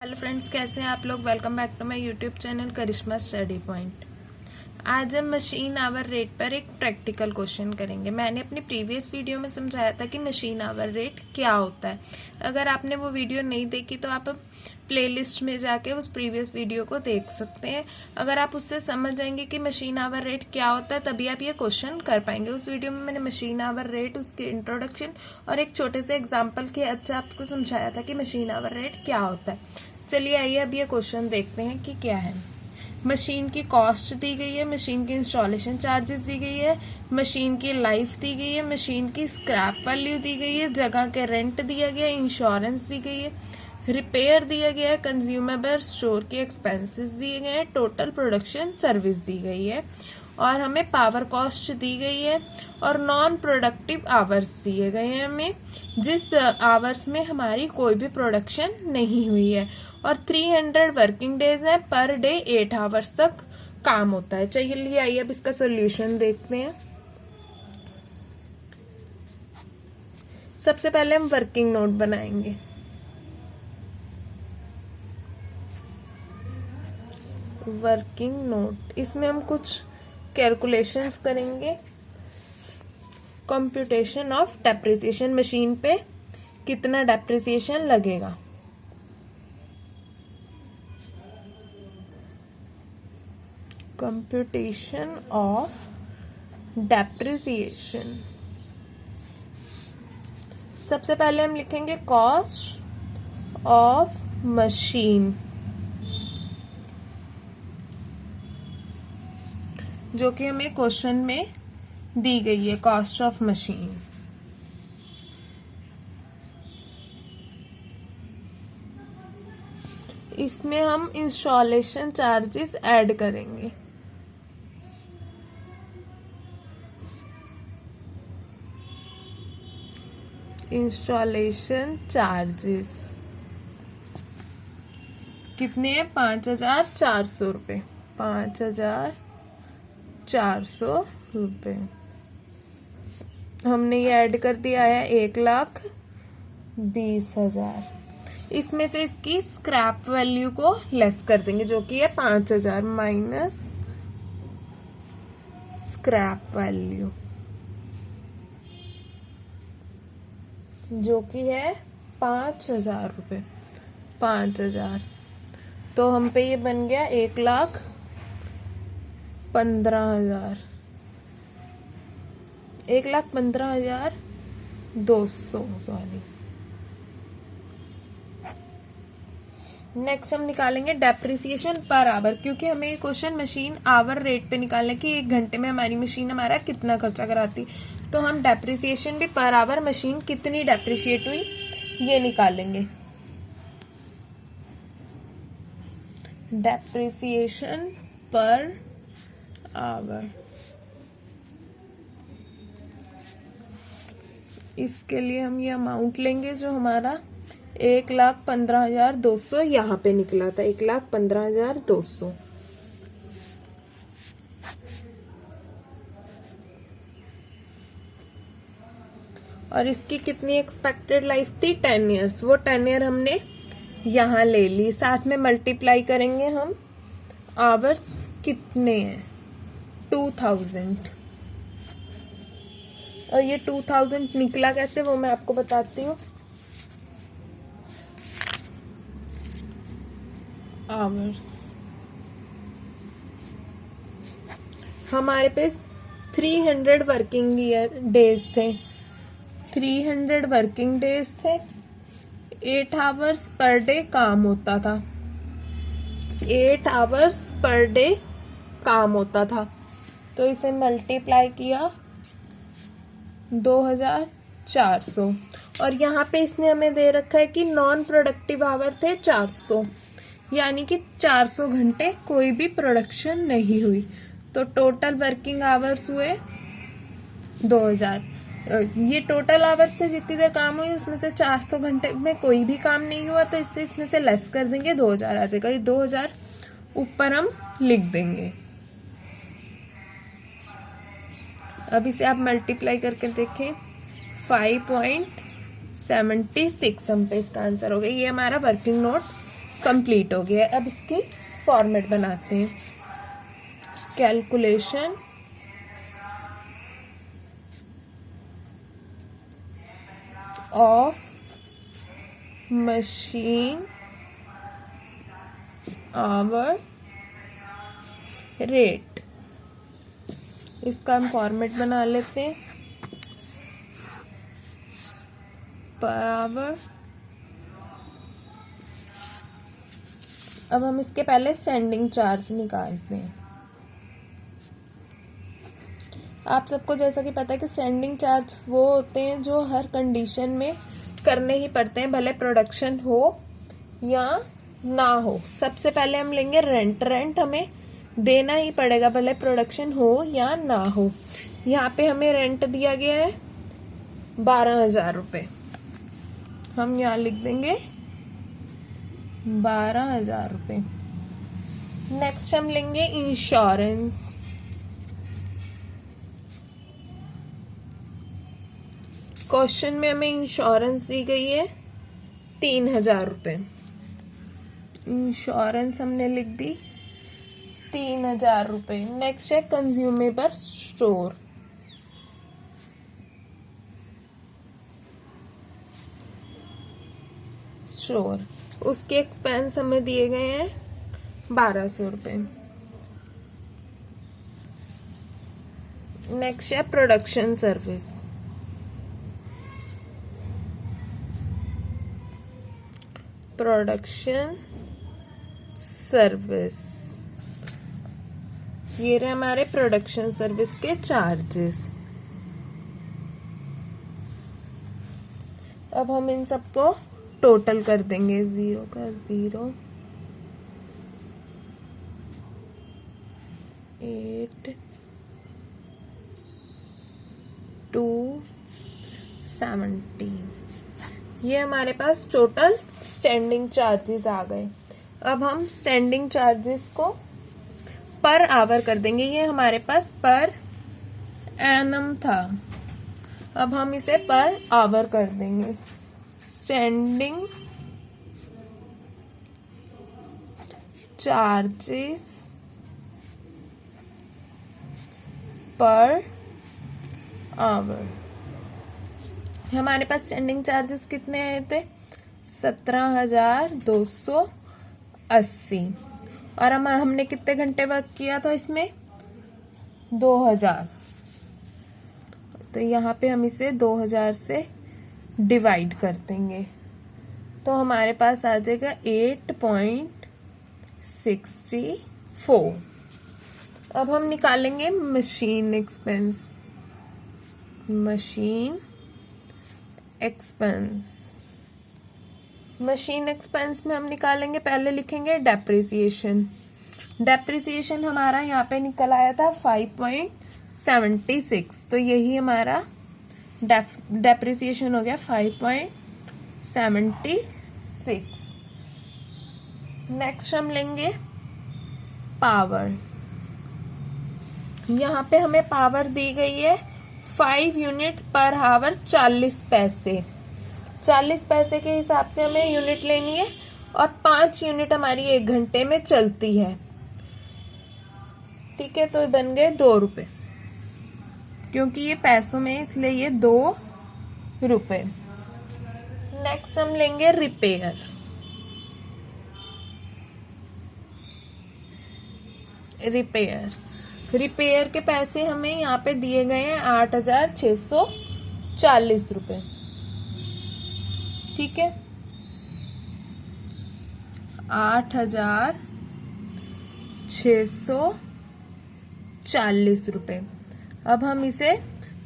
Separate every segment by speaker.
Speaker 1: Hello friends, कैसे हैं आप लोग। Welcome back to my YouTube channel Karishma study point. आज हम मशीन आवर रेट पर एक प्रैक्टिकल क्वेश्चन करेंगे। मैंने अपनी प्रीवियस वीडियो में समझाया था कि मशीन आवर रेट क्या होता है। अगर आपने वो वीडियो नहीं देखी तो आप प्लेलिस्ट में जाके उस प्रीवियस वीडियो को देख सकते हैं। अगर आप उससे समझ जाएंगे कि मशीन आवर रेट क्या होता है तभी आप ये क्वेश्चन कर पाएंगे। उस वीडियो में मैंने मशीन आवर रेट, उसकी इंट्रोडक्शन और एक छोटे से एग्जाम्पल के अच्छा आपको समझाया था कि मशीन आवर रेट क्या होता है। चलिए आइए अब ये क्वेश्चन देखते हैं कि क्या है। मशीन की कॉस्ट दी गई है, मशीन की इंस्टॉलेशन चार्जेस दी गई है, मशीन की लाइफ दी गई है, मशीन की स्क्रैप वैल्यू दी गई है, जगह के रेंट दिया गया है, इंश्योरेंस दी गई है, रिपेयर दिया गया है, कंज्यूमेबल स्टोर के एक्सपेंसेस दिए गए हैं, टोटल प्रोडक्शन सर्विस दी गई है और हमें पावर कॉस्ट दी गई है और नॉन प्रोडक्टिव आवर्स दिए गए हैं हमें, जिस आवर्स में हमारी कोई भी प्रोडक्शन नहीं हुई है और 300 वर्किंग डेज है। पर डे 8 आवर्स तक काम होता है। चलिए आइए अब इसका सोल्यूशन देखते हैं। सबसे पहले हम वर्किंग नोट बनाएंगे। वर्किंग नोट, इसमें हम कुछ कैलकुलेशंस करेंगे। कंप्यूटेशन ऑफ डेप्रिसिएशन, मशीन पे कितना डेप्रिसिएशन लगेगा। कंप्यूटेशन ऑफ डेप्रिसिएशन, सबसे पहले हम लिखेंगे कॉस्ट ऑफ मशीन, जो कि हमें क्वेश्चन में दी गई है। कॉस्ट ऑफ मशीन, इसमें हम इंस्टॉलेशन चार्जेस ऐड करेंगे। इंस्टॉलेशन चार्जेस कितने हैं? 5,400 रुपये। 5,400 रुपये हमने ये ऐड कर दिया है। 1,20,000। इसमें से इसकी स्क्रैप वैल्यू को लेस कर देंगे, जो कि है 5,000 माइनस स्क्रैप वैल्यू, जो कि है 5,000 रुपये। 5,000 तो हम पे ये बन गया 1,15,000। 1,15,200 सॉरी। नेक्स्ट हम निकालेंगे डेप्रिसिएशन पर आवर, क्योंकि हमें ये क्वेश्चन मशीन आवर रेट पे निकालना है कि 1 घंटे में हमारी मशीन हमारा कितना खर्चा कराती। तो हम डेप्रिसिएशन भी पर आवर, मशीन कितनी डेप्रिशिएट हुई ये निकालेंगे। डेप्रिसिएशन पर आवर, इसके लिए हम ये अमाउंट लेंगे जो हमारा 1,15,200 यहाँ पे निकला था। 1,15,200 और इसकी कितनी एक्सपेक्टेड लाइफ थी? 10 ईयर्स। वो 10 ईयर हमने यहाँ ले ली। साथ में मल्टीप्लाई करेंगे हम आवर्स कितने हैं, 2000। और ये 2000 निकला कैसे वो मैं आपको बताती हूँ। आवर्स हमारे पास 300 वर्किंग ईयर डेज थे। 300 वर्किंग डेज थे। 8 आवर्स पर डे काम होता था। 8 आवर्स पर डे काम होता था। तो इसे मल्टीप्लाई किया 2,400 और यहाँ पे इसने हमें दे रखा है कि नॉन प्रोडक्टिव आवर थे 400, यानी कि 400 घंटे कोई भी प्रोडक्शन नहीं हुई। तो टोटल वर्किंग आवर्स हुए 2,000। ये टोटल आवर्स से जितनी देर काम हुई उसमें से 400 घंटे में कोई भी काम नहीं हुआ, तो इससे इसमें से लेस कर देंगे, 2,000 आ जाएगा। ये 2,000 ऊपर हम लिख देंगे। अब इसे आप मल्टीप्लाई करके देखें, 5.76 हम पे इसका आंसर हो गया। ये हमारा वर्किंग नोट कंप्लीट हो गया। अब इसकी फॉर्मेट बनाते हैं। Calculation of machine hour rate, इसका हम फॉर्मेट बना लेते हैं। पावर, अब हम इसके पहले स्टैंडिंग चार्ज निकालते हैं। आप सबको जैसा कि पता है कि स्टैंडिंग चार्ज वो होते हैं जो हर कंडीशन में करने ही पड़ते हैं, भले प्रोडक्शन हो या ना हो। सबसे पहले हम लेंगे रेंट। रेंट हमें देना ही पड़ेगा भले प्रोडक्शन हो या ना हो। यहाँ पे हमें रेंट दिया गया है 12,000 रुपये। हम यहाँ लिख देंगे 12,000 रुपये। नेक्स्ट हम लेंगे इंश्योरेंस। क्वेश्चन में हमें इंश्योरेंस दी गई है 3,000 रुपये। इंश्योरेंस हमने लिख दी 3,000 रुपये। नेक्स्ट है कंज्यूमेबल स्टोर। उसके एक्सपेंस हमें दिए गए हैं 1,200 रुपये। नेक्स्ट है प्रोडक्शन सर्विस। प्रोडक्शन सर्विस, ये रहे हमारे प्रोडक्शन सर्विस के चार्जेस। अब हम इन सबको टोटल कर देंगे। 0 का 0, 8, 2, 17, ये हमारे पास टोटल स्टैंडिंग चार्जेस आ गए। अब हम स्टैंडिंग चार्जेस को पर आवर कर देंगे। ये हमारे पास पर एनम था, अब हम इसे पर आवर कर देंगे। Standing charges per hour. हमारे पास स्टैंडिंग चार्जेस कितने आए थे? 17,280। और हमने कितने घंटे वर्क किया था इसमें? 2,000। तो यहाँ पे हम इसे 2,000 से डिवाइड कर देंगे तो हमारे पास आ जाएगा 8.64। अब हम निकालेंगे मशीन एक्सपेंस। मशीन एक्सपेंस में हम निकालेंगे, पहले लिखेंगे डेप्रिसिएशन। डेप्रिसिएशन हमारा यहाँ पे निकल आया था 5.76, तो यही हमारा डेप्रिसिएशन हो गया 5.76। नेक्स्ट हम लेंगे पावर। यहाँ पे हमें पावर दी गई है 5 यूनिट पर आवर 40 पैसे। 40 पैसे के हिसाब से हमें यूनिट लेनी है और 5 यूनिट हमारी 1 घंटे में चलती है। ठीक है, तो बन गए 2 रुपए, क्योंकि ये पैसों में इसलिए ये 2 रुपए। नेक्स्ट हम लेंगे रिपेयर। रिपेयर के पैसे हमें यहाँ पे दिए गए हैं 8,640 रुपए। ठीक है, 8,640 रुपए। अब हम इसे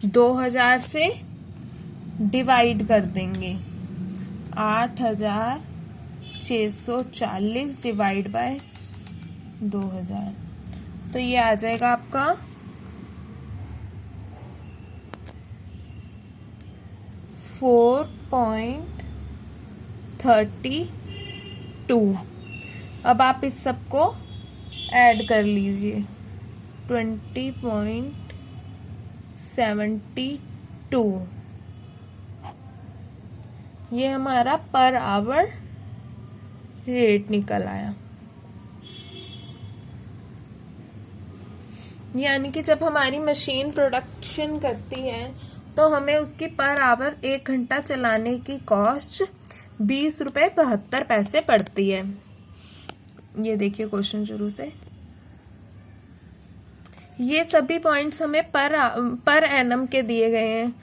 Speaker 1: 2,000 से डिवाइड कर देंगे। 8,640 डिवाइड बाय 2,000, तो ये आ जाएगा आपका 4.32। अब आप इस सबको ऐड कर लीजिए। 20.72, ये हमारा पर आवर रेट निकल आया। यानी कि जब हमारी मशीन प्रोडक्शन करती है तो हमें उसकी पर आवर 1 घंटा चलाने की कॉस्ट 20.72 पड़ती है। ये देखिए क्वेश्चन शुरू से। ये सभी पॉइंट्स हमें पर एनम के दिए गए हैं।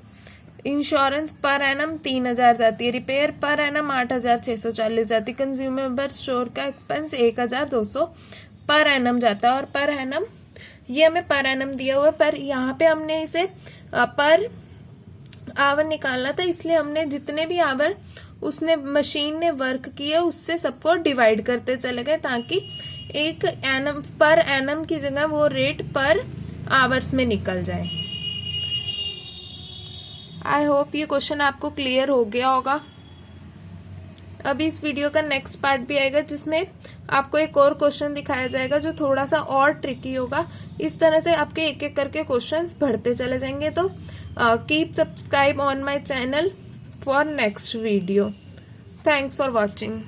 Speaker 1: इंश्योरेंस पर एनम 3000 जाती है, रिपेयर पर एनम 8640 जाती, कंज्यूमेबल स्टोर का एक्सपेंस 1200 पर एनम जाता है। और पर एनम ये हमें पर एनम दिया हुआ है, पर यहाँ पे हमने इसे पर आवर निकालना था, इसलिए हमने जितने भी आवर उसने मशीन ने वर्क किया उससे सबको डिवाइड करते चले गए, ताकि एक एनम पर एनम की जगह वो रेट पर आवर्स में निकल जाए। आई होप ये क्वेश्चन आपको क्लियर हो गया होगा। अभी इस वीडियो का नेक्स्ट पार्ट भी आएगा जिसमें आपको एक और क्वेश्चन दिखाया जाएगा जो थोड़ा सा और ट्रिकी होगा। इस तरह से आपके एक एक करके क्वेश्चंस बढ़ते चले जाएंगे। तो keep subscribe on my channel for next video. Thanks for watching.